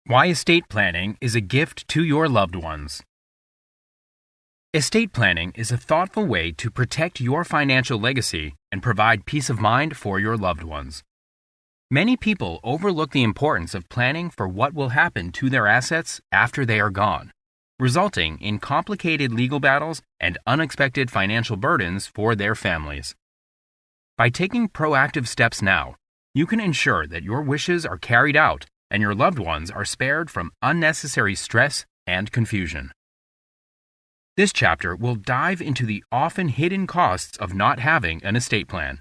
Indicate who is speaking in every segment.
Speaker 1: Why estate planning is a gift to your loved ones. Estate planning is a thoughtful way to protect your financial legacy and provide peace of mind for your loved ones. Many people overlook the importance of planning for what will happen to their assets after they are gone, resulting in complicated legal battles and unexpected financial burdens for their families. By taking proactive steps now, you can ensure that your wishes are carried out and your loved ones are spared from unnecessary stress and confusion. This chapter will dive into the often hidden costs of not having an estate plan.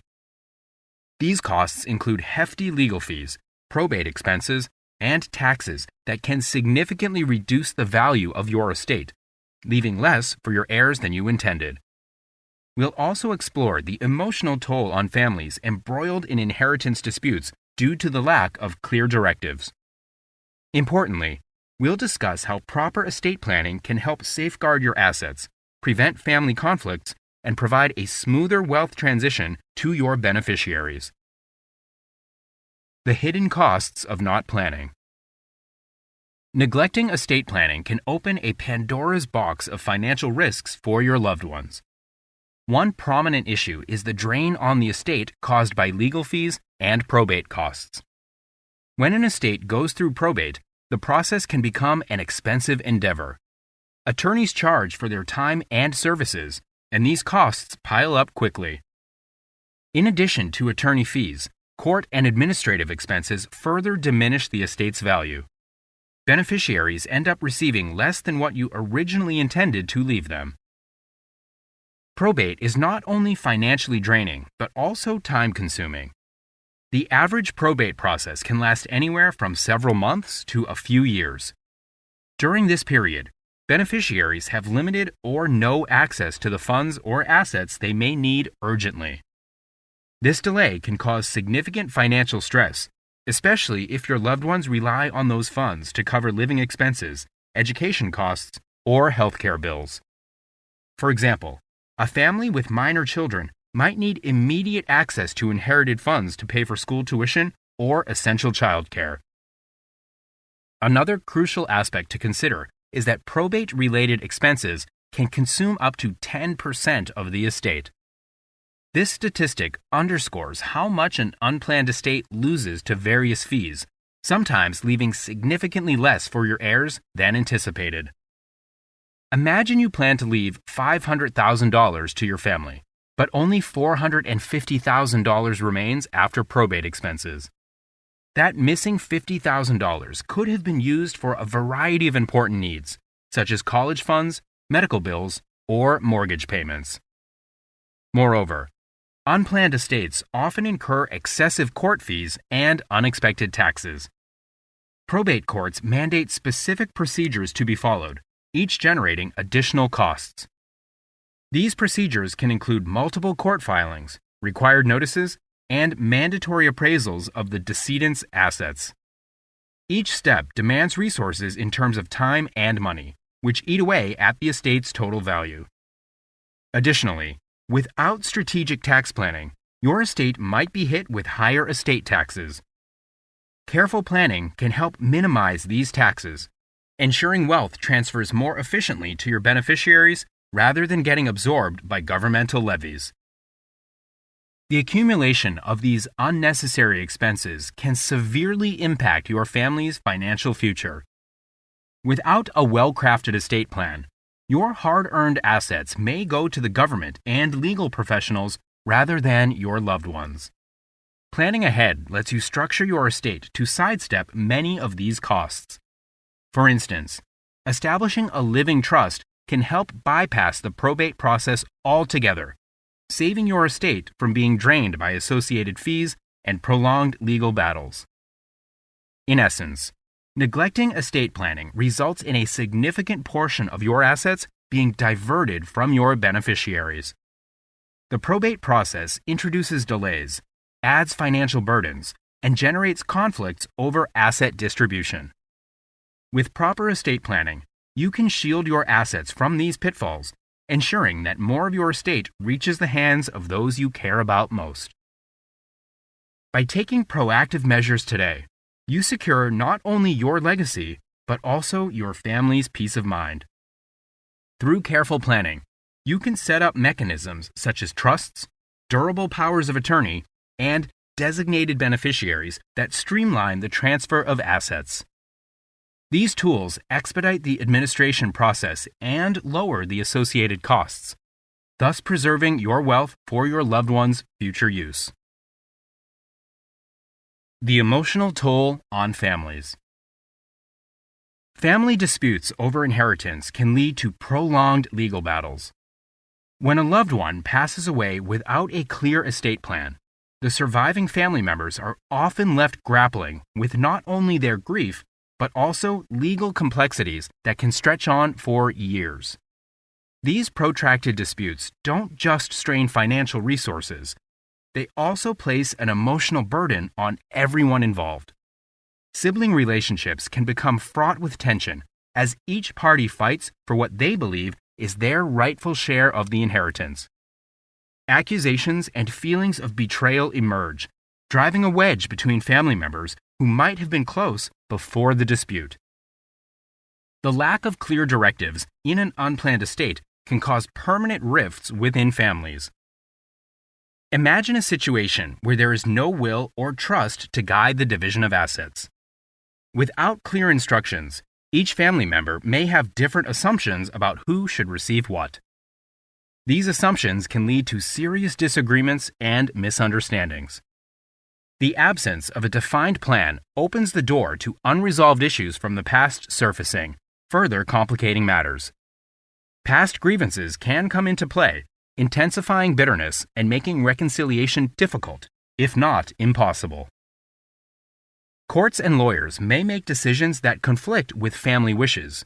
Speaker 1: These costs include hefty legal fees, probate expenses, and taxes that can significantly reduce the value of your estate, leaving less for your heirs than you intended. We'll also explore the emotional toll on families embroiled in inheritance disputes due to the lack of clear directives. Importantly, we'll discuss how proper estate planning can help safeguard your assets, prevent family conflicts, and provide a smoother wealth transition to your beneficiaries. The hidden costs of not planning. Neglecting estate planning can open a Pandora's box of financial risks for your loved ones. One prominent issue is the drain on the estate caused by legal fees and probate costs. When an estate goes through probate, the process can become an expensive endeavor. Attorneys charge for their time and services, and these costs pile up quickly. In addition to attorney fees, court and administrative expenses further diminish the estate's value. Beneficiaries end up receiving less than what you originally intended to leave them. Probate is not only financially draining, but also time-consuming. The average probate process can last anywhere from several months to a few years. During this period, beneficiaries have limited or no access to the funds or assets they may need urgently. This delay can cause significant financial stress, especially if your loved ones rely on those funds to cover living expenses, education costs, or healthcare bills. For example, a family with minor children might need immediate access to inherited funds to pay for school tuition or essential childcare. Another crucial aspect to consider is that probate-related expenses can consume up to 10% of the estate. This statistic underscores how much an unplanned estate loses to various fees, sometimes leaving significantly less for your heirs than anticipated. Imagine you plan to leave $500,000 to your family, but only $450,000 remains after probate expenses. That missing $50,000 could have been used for a variety of important needs, such as college funds, medical bills, or mortgage payments. Moreover, unplanned estates often incur excessive court fees and unexpected taxes. Probate courts mandate specific procedures to be followed, each generating additional costs. These procedures can include multiple court filings, required notices, and mandatory appraisals of the decedent's assets. Each step demands resources in terms of time and money, which eat away at the estate's total value. Additionally, without strategic tax planning, your estate might be hit with higher estate taxes. Careful planning can help minimize these taxes, ensuring wealth transfers more efficiently to your beneficiaries rather than getting absorbed by governmental levies. The accumulation of these unnecessary expenses can severely impact your family's financial future. Without a well-crafted estate plan, your hard-earned assets may go to the government and legal professionals rather than your loved ones. Planning ahead lets you structure your estate to sidestep many of these costs. For instance, establishing a living trust can help bypass the probate process altogether, saving your estate from being drained by associated fees and prolonged legal battles. In essence, neglecting estate planning results in a significant portion of your assets being diverted from your beneficiaries. The probate process introduces delays, adds financial burdens, and generates conflicts over asset distribution. With proper estate planning, you can shield your assets from these pitfalls, ensuring that more of your estate reaches the hands of those you care about most. By taking proactive measures today, you secure not only your legacy, but also your family's peace of mind. Through careful planning, you can set up mechanisms such as trusts, durable powers of attorney, and designated beneficiaries that streamline the transfer of assets. These tools expedite the administration process and lower the associated costs, thus preserving your wealth for your loved one's future use. The emotional toll on families. Family disputes over inheritance can lead to prolonged legal battles. When a loved one passes away without a clear estate plan, the surviving family members are often left grappling with not only their grief, but also legal complexities that can stretch on for years. These protracted disputes don't just strain financial resources, they also place an emotional burden on everyone involved. Sibling relationships can become fraught with tension as each party fights for what they believe is their rightful share of the inheritance. Accusations and feelings of betrayal emerge, driving a wedge between family members who might have been close before the dispute. The lack of clear directives in an unplanned estate can cause permanent rifts within families. Imagine a situation where there is no will or trust to guide the division of assets. Without clear instructions, each family member may have different assumptions about who should receive what. These assumptions can lead to serious disagreements and misunderstandings. The absence of a defined plan opens the door to unresolved issues from the past surfacing, further complicating matters. Past grievances can come into play, intensifying bitterness and making reconciliation difficult, if not impossible. Courts and lawyers may make decisions that conflict with family wishes.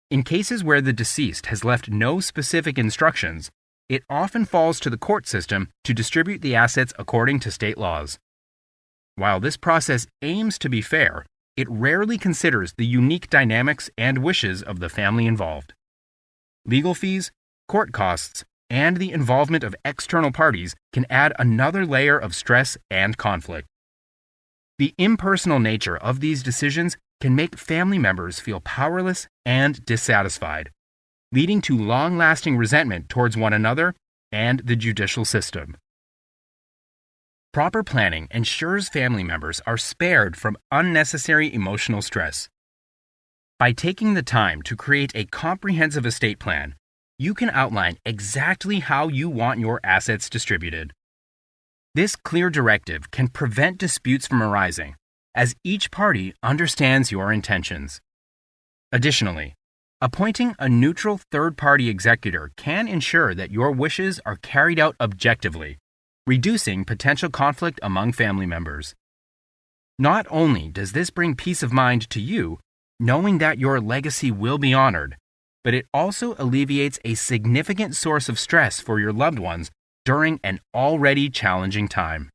Speaker 1: In cases where the deceased has left no specific instructions, it often falls to the court system to distribute the assets according to state laws. While this process aims to be fair, it rarely considers the unique dynamics and wishes of the family involved. Legal fees, court costs, and the involvement of external parties can add another layer of stress and conflict. The impersonal nature of these decisions can make family members feel powerless and dissatisfied, leading to long-lasting resentment towards one another and the judicial system. Proper planning ensures family members are spared from unnecessary emotional stress. By taking the time to create a comprehensive estate plan, you can outline exactly how you want your assets distributed. This clear directive can prevent disputes from arising, as each party understands your intentions. Additionally, appointing a neutral third-party executor can ensure that your wishes are carried out objectively, reducing potential conflict among family members. Not only does this bring peace of mind to you, knowing that your legacy will be honored, but it also alleviates a significant source of stress for your loved ones during an already challenging time.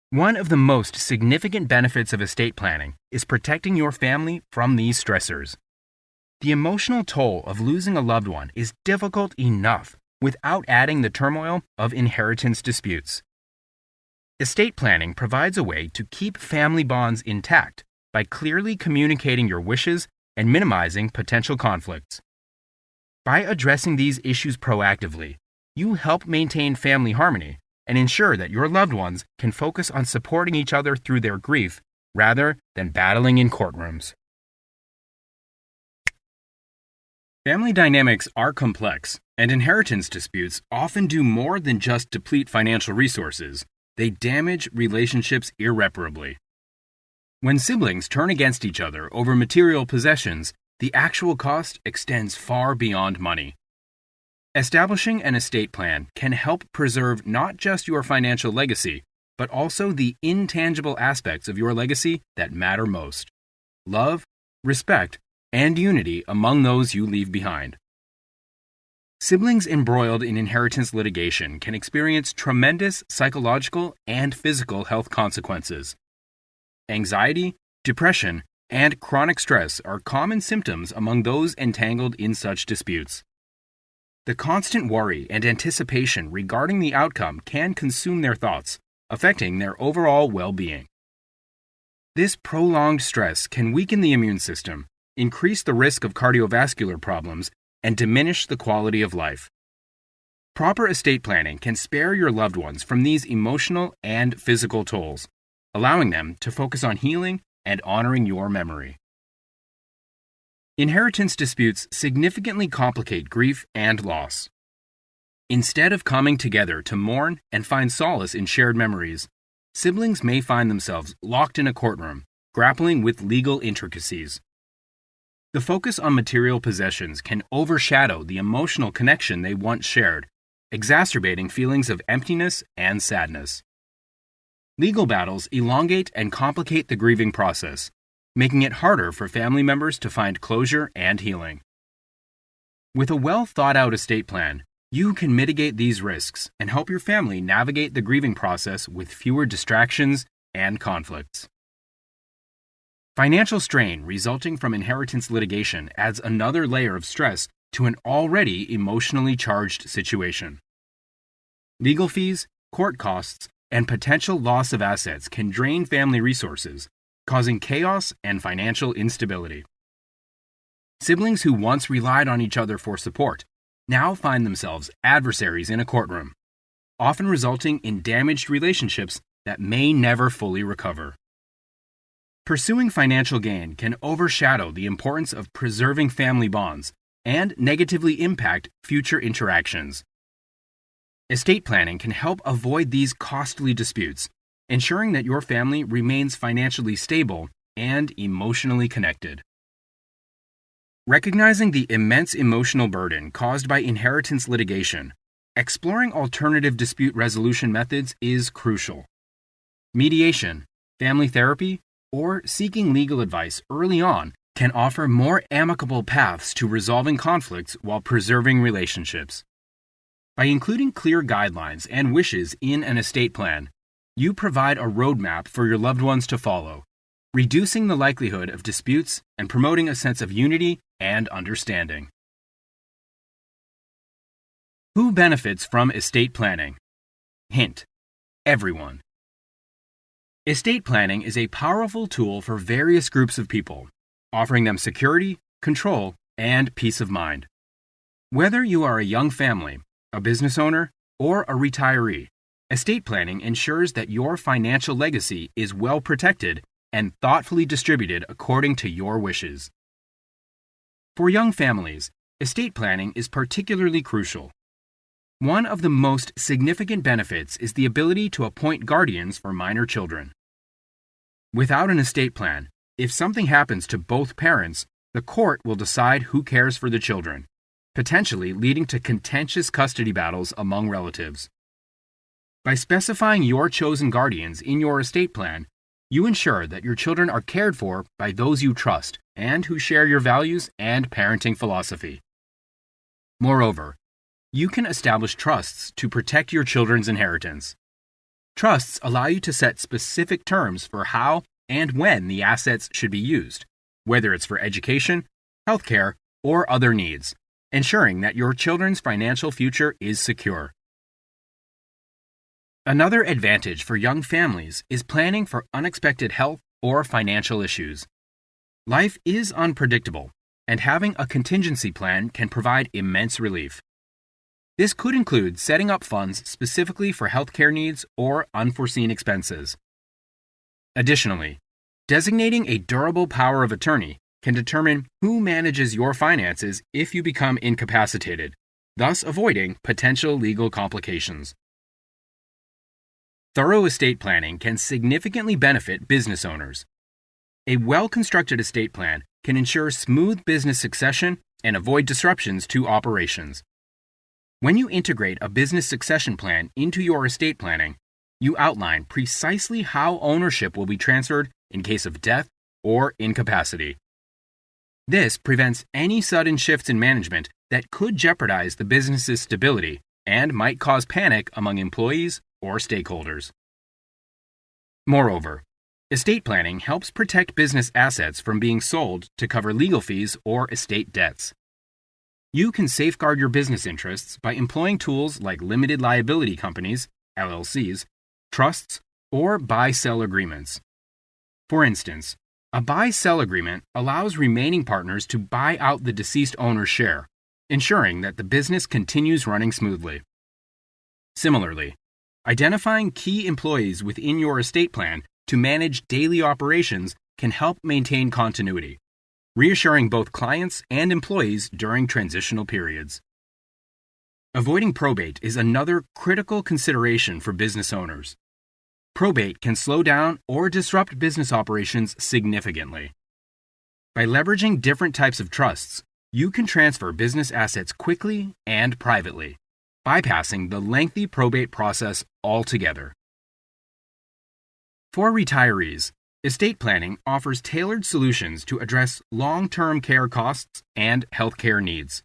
Speaker 1: One of the most significant benefits of estate planning is protecting your family from these stressors. The emotional toll of losing a loved one is difficult enough without adding the turmoil of inheritance disputes. Estate planning provides a way to keep family bonds intact by clearly communicating your wishes and minimizing potential conflicts. By addressing these issues proactively, you help maintain family harmony and ensure that your loved ones can focus on supporting each other through their grief rather than battling in courtrooms. Family dynamics are complex, and inheritance disputes often do more than just deplete financial resources. They damage relationships irreparably. When siblings turn against each other over material possessions, the actual cost extends far beyond money. Establishing an estate plan can help preserve not just your financial legacy, but also the intangible aspects of your legacy that matter most: love, respect, and unity among those you leave behind. Siblings embroiled in inheritance litigation can experience tremendous psychological and physical health consequences. Anxiety, depression, and chronic stress are common symptoms among those entangled in such disputes. The constant worry and anticipation regarding the outcome can consume their thoughts, affecting their overall well-being. This prolonged stress can weaken the immune system, increase the risk of cardiovascular problems, and diminish the quality of life. Proper estate planning can spare your loved ones from these emotional and physical tolls, allowing them to focus on healing and honoring your memory. Inheritance disputes significantly complicate grief and loss. Instead of coming together to mourn and find solace in shared memories, siblings may find themselves locked in a courtroom, grappling with legal intricacies. The focus on material possessions can overshadow the emotional connection they once shared, exacerbating feelings of emptiness and sadness. Legal battles elongate and complicate the grieving process, making it harder for family members to find closure and healing. With a well-thought-out estate plan, you can mitigate these risks and help your family navigate the grieving process with fewer distractions and conflicts. Financial strain resulting from inheritance litigation adds another layer of stress to an already emotionally charged situation. Legal fees, court costs, and potential loss of assets can drain family resources, causing chaos and financial instability. Siblings who once relied on each other for support now find themselves adversaries in a courtroom, often resulting in damaged relationships that may never fully recover. Pursuing financial gain can overshadow the importance of preserving family bonds and negatively impact future interactions. Estate planning can help avoid these costly disputes, ensuring that your family remains financially stable and emotionally connected. Recognizing the immense emotional burden caused by inheritance litigation, exploring alternative dispute resolution methods is crucial. Mediation, family therapy, or seeking legal advice early on can offer more amicable paths to resolving conflicts while preserving relationships. By including clear guidelines and wishes in an estate plan, you provide a roadmap for your loved ones to follow, reducing the likelihood of disputes and promoting a sense of unity and understanding. Who benefits from estate planning? Hint: everyone. Estate planning is a powerful tool for various groups of people, offering them security, control, and peace of mind. Whether you are a young family, a business owner, or a retiree, estate planning ensures that your financial legacy is well protected and thoughtfully distributed according to your wishes. For young families, estate planning is particularly crucial. One of the most significant benefits is the ability to appoint guardians for minor children. Without an estate plan, if something happens to both parents, the court will decide who cares for the children, potentially leading to contentious custody battles among relatives. By specifying your chosen guardians in your estate plan, you ensure that your children are cared for by those you trust and who share your values and parenting philosophy. Moreover, you can establish trusts to protect your children's inheritance. Trusts allow you to set specific terms for how and when the assets should be used, whether it's for education, healthcare, or other needs, ensuring that your children's financial future is secure. Another advantage for young families is planning for unexpected health or financial issues. Life is unpredictable, and having a contingency plan can provide immense relief. This could include setting up funds specifically for healthcare needs or unforeseen expenses. Additionally, designating a durable power of attorney can determine who manages your finances if you become incapacitated, thus avoiding potential legal complications. Thorough estate planning can significantly benefit business owners. A well-constructed estate plan can ensure smooth business succession and avoid disruptions to operations. When you integrate a business succession plan into your estate planning, you outline precisely how ownership will be transferred in case of death or incapacity. This prevents any sudden shifts in management that could jeopardize the business's stability and might cause panic among employees or stakeholders. Moreover, estate planning helps protect business assets from being sold to cover legal fees or estate debts. You can safeguard your business interests by employing tools like limited liability companies, LLCs, trusts, or buy-sell agreements. For instance, a buy-sell agreement allows remaining partners to buy out the deceased owner's share, ensuring that the business continues running smoothly. Similarly, identifying key employees within your estate plan to manage daily operations can help maintain continuity, reassuring both clients and employees during transitional periods. Avoiding probate is another critical consideration for business owners. Probate can slow down or disrupt business operations significantly. By leveraging different types of trusts, you can transfer business assets quickly and privately, bypassing the lengthy probate process altogether. For retirees, estate planning offers tailored solutions to address long-term care costs and healthcare needs.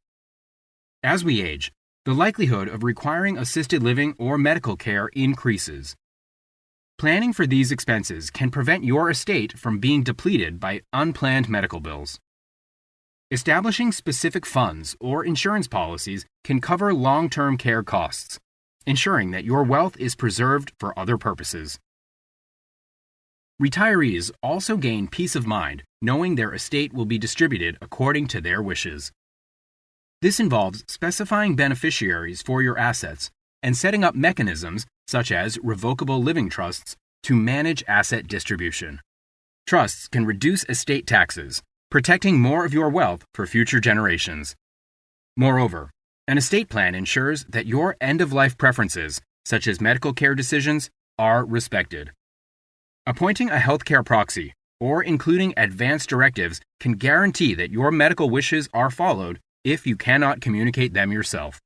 Speaker 1: As we age, the likelihood of requiring assisted living or medical care increases. Planning for these expenses can prevent your estate from being depleted by unplanned medical bills. Establishing specific funds or insurance policies can cover long-term care costs, ensuring that your wealth is preserved for other purposes. Retirees also gain peace of mind knowing their estate will be distributed according to their wishes. This involves specifying beneficiaries for your assets and setting up mechanisms such as revocable living trusts to manage asset distribution. Trusts can reduce estate taxes, protecting more of your wealth for future generations. Moreover, an estate plan ensures that your end-of-life preferences, such as medical care decisions, are respected. Appointing a healthcare proxy or including advance directives can guarantee that your medical wishes are followed if you cannot communicate them yourself.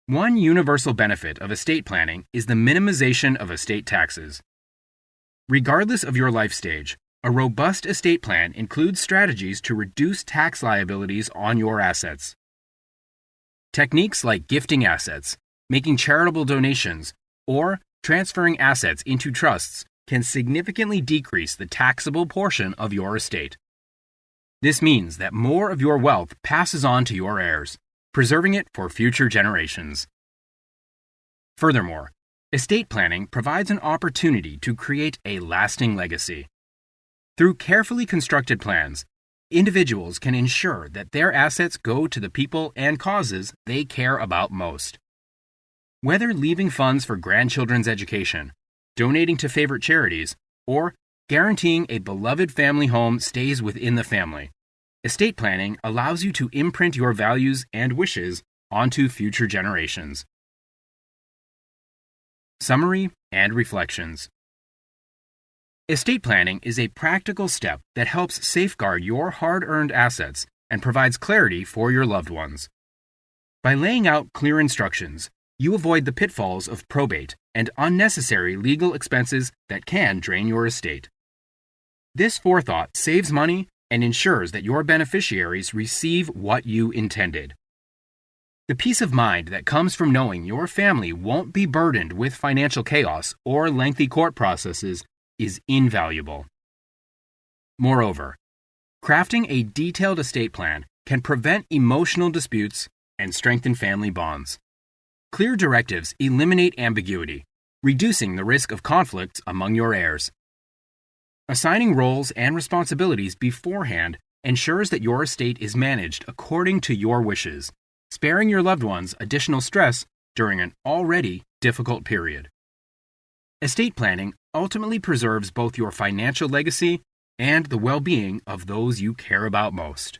Speaker 1: One universal benefit of estate planning is the minimization of estate taxes. Regardless of your life stage, a robust estate plan includes strategies to reduce tax liabilities on your assets. Techniques like gifting assets, making charitable donations, or transferring assets into trusts can significantly decrease the taxable portion of your estate. This means that more of your wealth passes on to your heirs, preserving it for future generations. Furthermore, estate planning provides an opportunity to create a lasting legacy. Through carefully constructed plans, individuals can ensure that their assets go to the people and causes they care about most. Whether leaving funds for grandchildren's education, donating to favorite charities, or guaranteeing a beloved family home stays within the family, estate planning allows you to imprint your values and wishes onto future generations. Summary and reflections. Estate planning is a practical step that helps safeguard your hard-earned assets and provides clarity for your loved ones. By laying out clear instructions, you avoid the pitfalls of probate and unnecessary legal expenses that can drain your estate. This forethought saves money and ensures that your beneficiaries receive what you intended. The peace of mind that comes from knowing your family won't be burdened with financial chaos or lengthy court processes is invaluable. Moreover, crafting a detailed estate plan can prevent emotional disputes and strengthen family bonds. Clear directives eliminate ambiguity, reducing the risk of conflicts among your heirs. Assigning roles and responsibilities beforehand ensures that your estate is managed according to your wishes, sparing your loved ones additional stress during an already difficult period. Estate planning ultimately preserves both your financial legacy and the well-being of those you care about most.